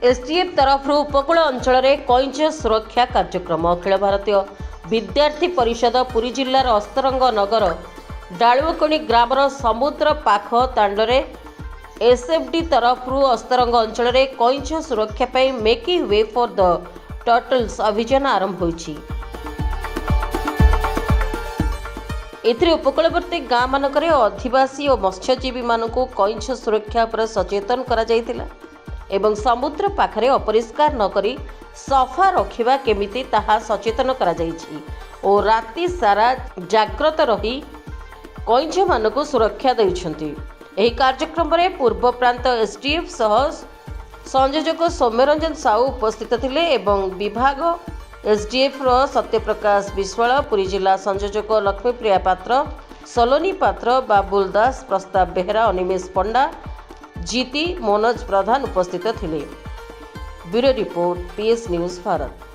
STF तरफ उपकूल अंचल में कईच सुरक्षा कार्यक्रम अखिल भारतीय विद्यार्थी परिषद पुरी जिलार अस्तरंग नगर डालुकणी ग्रामर समुद्र पाख तांडरे एसएफडी तरफ अस्तरंग अंचल में कईच सुरक्षा पाई making way for the turtles अभियान आरंभ होइछि। एथिरे उपकूलवर्ती गाँ मानकरे आदिवासी और मत्स्यजीवी मानकु कईच सुरक्षा पर सचेतन करा जायतिला एवं समुद्र पाखरे अपरिष्कार नकरी सफा रखिबा केमिति ताहा सचेतन करा जायछि और राति सारा जाग्रत रही कईच मानकु सुरक्षा दैछन्ति। एही कार्यक्रम रे पूर्व प्रांत एसटीएफ सह संयोजक सौम्यरंजन साहू उपस्थित थिले एवं विभाग एसडीएफ सत्यप्रकाश विश्वाल, पुरी जिला संयोजक लक्ष्मीप्रिया पात्र, सलोनी पात्र, बाबुल दास, प्रस्ताव बेहरा, अनिमेश पंडा, जीती, मनोज प्रधान उपस्थित थिले। Bureau report, PS news Bharat.